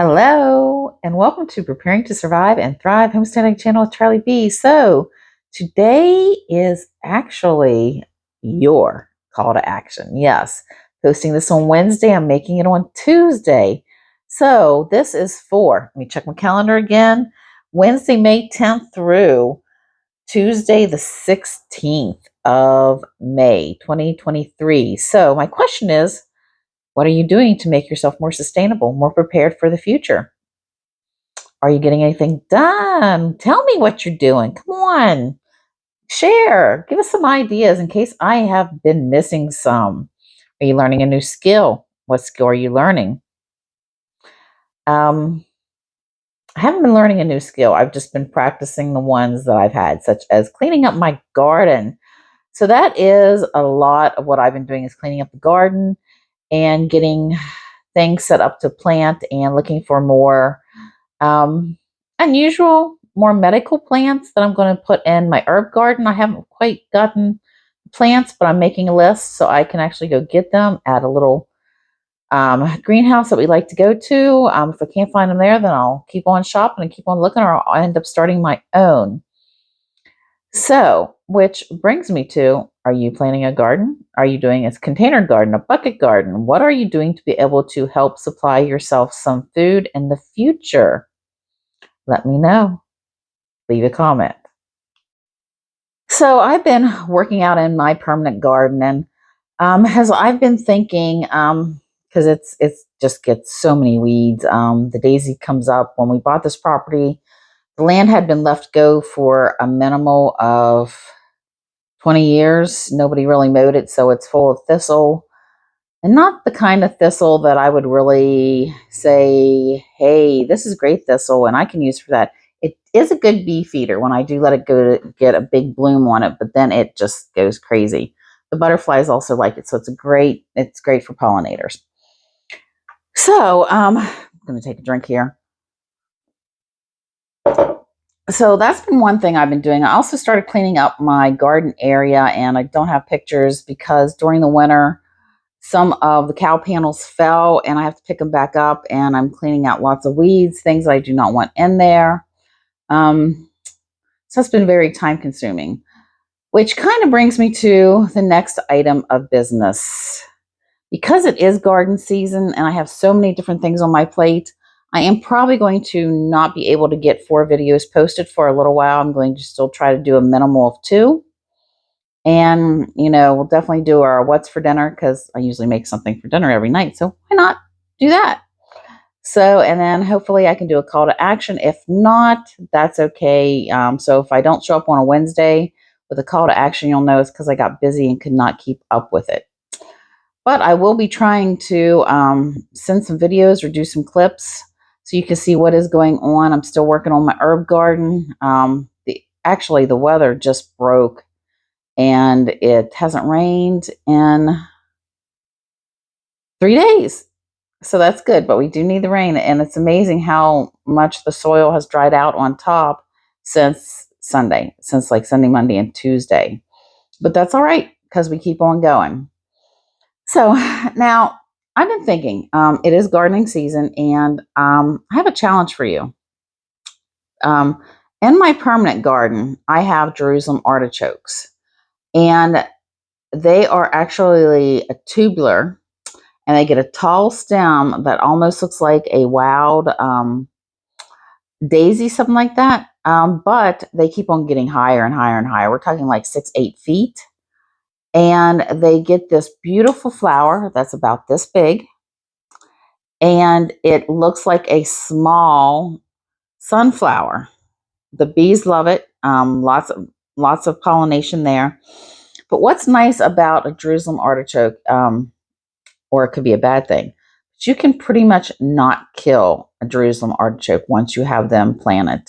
Hello, and welcome to Preparing to Survive and Thrive Homesteading Channel with Charlie B. So, today is actually your call to action. Yes, posting this on Wednesday. I'm making it on Tuesday. So, this is for, let me check my calendar again, Wednesday, May 10th through Tuesday, the 16th of May, 2023. So, my question is, what are you doing to make yourself more sustainable, more prepared for the future? Are you getting anything done? Tell me what you're doing. Come on, share. Give us some ideas in case I have been missing some. Are you learning a new skill? What skill are you learning? I haven't been learning a new skill. I've just been practicing the ones that I've had, such as cleaning up my garden. So that is a lot of what I've been doing is cleaning up the garden and getting things set up to plant and looking for more unusual, more medical plants that I'm going to put in my herb garden. I haven't quite gotten plants, but I'm making a list so I can actually go get them at a little greenhouse that we like to go to. If I can't find them there, then I'll keep on shopping and keep on looking, or I'll end up starting my own. So, which brings me to, are you planting a garden? Are you doing a container garden, a bucket garden? What are you doing to be able to help supply yourself some food in the future? Let me know. Leave a comment. So I've been working out in my permanent garden, and as I've been thinking, because it's just gets so many weeds. The daisy comes up. When we bought this property, the land had been left go for a minimal of 20 years. Nobody really mowed it, so it's full of thistle. And not the kind of thistle that I would really say, hey, this is great thistle and I can use for that. It is a good bee feeder when I do let it go to get a big bloom on it, but then it just goes crazy. The butterflies also like it, so it's great for pollinators. So I'm going to take a drink here. So that's been one thing I've been doing. I also started cleaning up my garden area, and I don't have pictures because during the winter, some of the cow panels fell and I have to pick them back up, and I'm cleaning out lots of weeds, things I do not want in there. So it's been very time consuming, which kind of brings me to the next item of business. Because it is garden season and I have so many different things on my plate, I am probably going to not be able to get 4 videos posted for a little while. I'm going to still try to do a minimal of 2. And, we'll definitely do our what's for dinner because I usually make something for dinner every night. So why not do that? So, and then hopefully I can do a call to action. If not, that's okay. So if I don't show up on a Wednesday with a call to action, you'll know it's because I got busy and could not keep up with it. But I will be trying to send some videos or do some clips so you can see what is going on. I'm still working on my herb garden. Actually, the weather just broke and it hasn't rained in 3 days. So that's good, but we do need the rain. And it's amazing how much the soil has dried out on top since Sunday, like Sunday, Monday, and Tuesday. But that's all right because we keep on going. So now I've been thinking, it is gardening season, and I have a challenge for you. In my permanent garden, I have Jerusalem Artichokes, and they are actually a tubular, and they get a tall stem that almost looks like a wild daisy, something like that. But they keep on getting higher and higher and higher. We're talking like 6-8 feet. And they get this beautiful flower that's about this big. And it looks like a small sunflower. The bees love it. Lots of pollination there. But what's nice about a Jerusalem artichoke, or it could be a bad thing, but you can pretty much not kill a Jerusalem artichoke once you have them planted.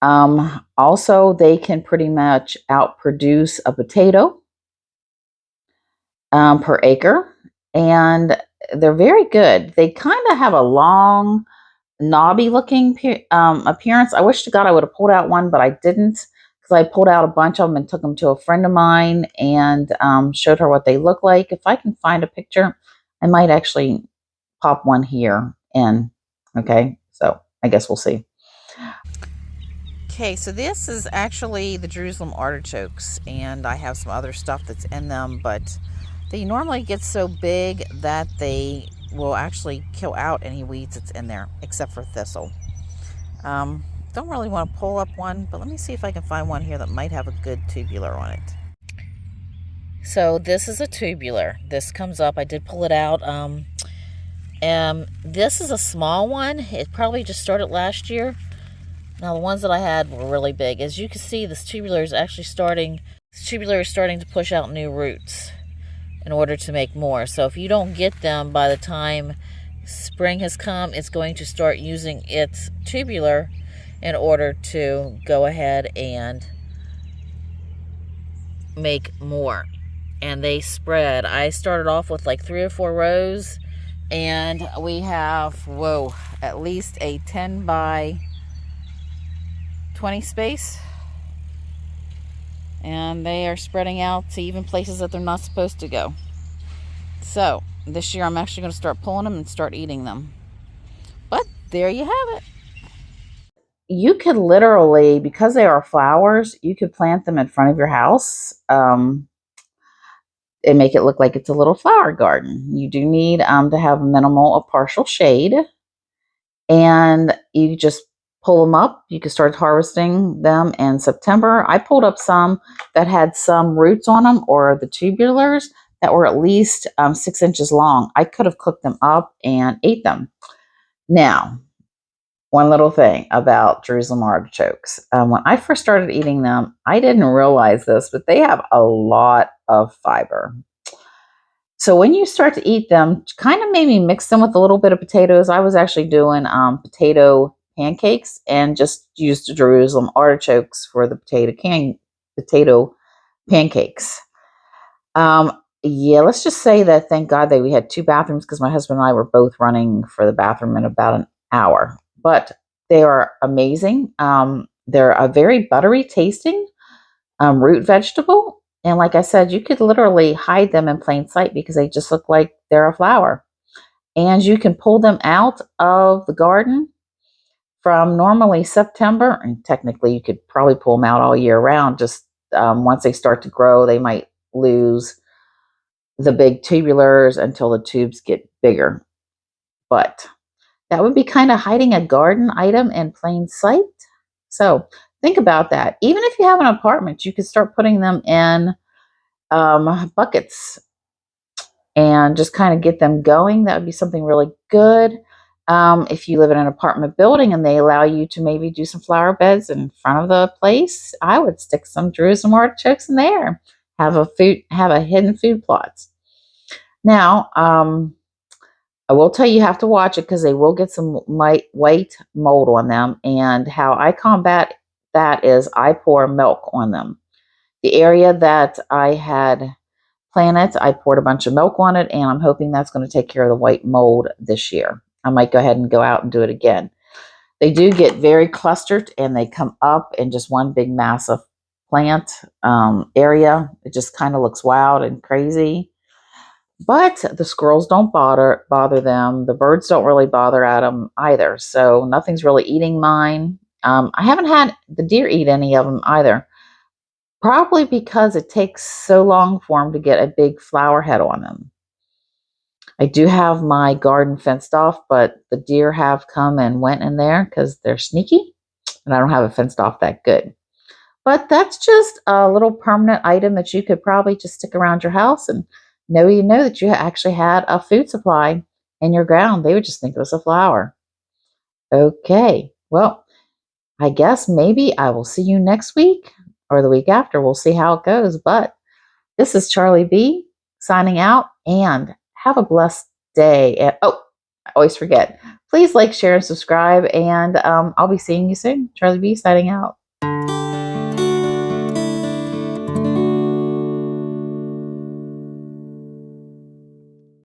Also, they can pretty much outproduce a potato per acre, and they're very good. They kind of have a long, knobby looking appearance. I wish to God I would have pulled out one, but I didn't, because I pulled out a bunch of them and took them to a friend of mine and showed her what they look like. If I can find a picture, I might actually pop one here in Okay, so I guess we'll see. Okay, so this is actually the Jerusalem Artichokes, and I have some other stuff that's in them, but they normally get so big that they will actually kill out any weeds that's in there, except for thistle. Don't really want to pull up one, but let me see if I can find one here that might have a good tubular on it. So this is a tubular. This comes up. I did pull it out. This is a small one. It probably just started last year. Now the ones that I had were really big. As you can see, this tubular is actually starting to push out new roots in order to make more. So if you don't get them by the time spring has come, it's going to start using its tubular in order to go ahead and make more. And they spread. I started off with like 3 or 4 rows, and we have, whoa, at least a 10 by 20 space, and they are spreading out to even places that they're not supposed to go. So this year I'm actually going to start pulling them and start eating them. But there you have it. You could literally, because they are flowers, you could plant them in front of your house and make it look like it's a little flower garden. You do need to have minimal of partial shade, and you just pull them up. You can start harvesting them in September. I pulled up some that had some roots on them, or the tubulars that were at least 6 inches long. I could have cooked them up and ate them. Now, one little thing about Jerusalem artichokes. When I first started eating them, I didn't realize this, but they have a lot of fiber. So when you start to eat them, kind of maybe mix them with a little bit of potatoes. I was actually doing potato pancakes and just used the Jerusalem artichokes for the potato pancakes. Yeah, let's just say that thank God that we had 2 bathrooms, because my husband and I were both running for the bathroom in about an hour. But they are amazing. They're a very buttery tasting root vegetable. And like I said, you could literally hide them in plain sight because they just look like they're a flower. And you can pull them out of the garden from normally September. And technically, you could probably pull them out all year round. Just once they start to grow, they might lose the big tubulars until the tubes get bigger. But that would be kind of hiding a garden item in plain sight. So think about that. Even if you have an apartment, you could start putting them in buckets and just kind of get them going. That would be something really good. If you live in an apartment building and they allow you to maybe do some flower beds in front of the place, I would stick some Jerusalem artichokes in there. Have a hidden food plots. Now, I will tell you, you have to watch it because they will get some white mold on them. And how I combat that is I pour milk on them. The area that I had planted, I poured a bunch of milk on it, and I'm hoping that's going to take care of the white mold this year. I might go ahead and go out and do it again. They do get very clustered, and they come up in just one big massive plant area. It just kind of looks wild and crazy. But the squirrels don't bother them. The birds don't really bother at them either. So nothing's really eating mine. I haven't had the deer eat any of them either. Probably because it takes so long for them to get a big flower head on them. I do have my garden fenced off, but the deer have come and went in there because they're sneaky. And I don't have it fenced off that good. But that's just a little permanent item that you could probably just stick around your house, and you know that you actually had a food supply in your ground. They would just think it was a flower. Okay, well, I guess maybe I will see you next week or the week after. We'll see how it goes. But this is Charlie B signing out, and have a blessed day. And oh, I always forget. Please like, share, and subscribe, and I'll be seeing you soon. Charlie B signing out.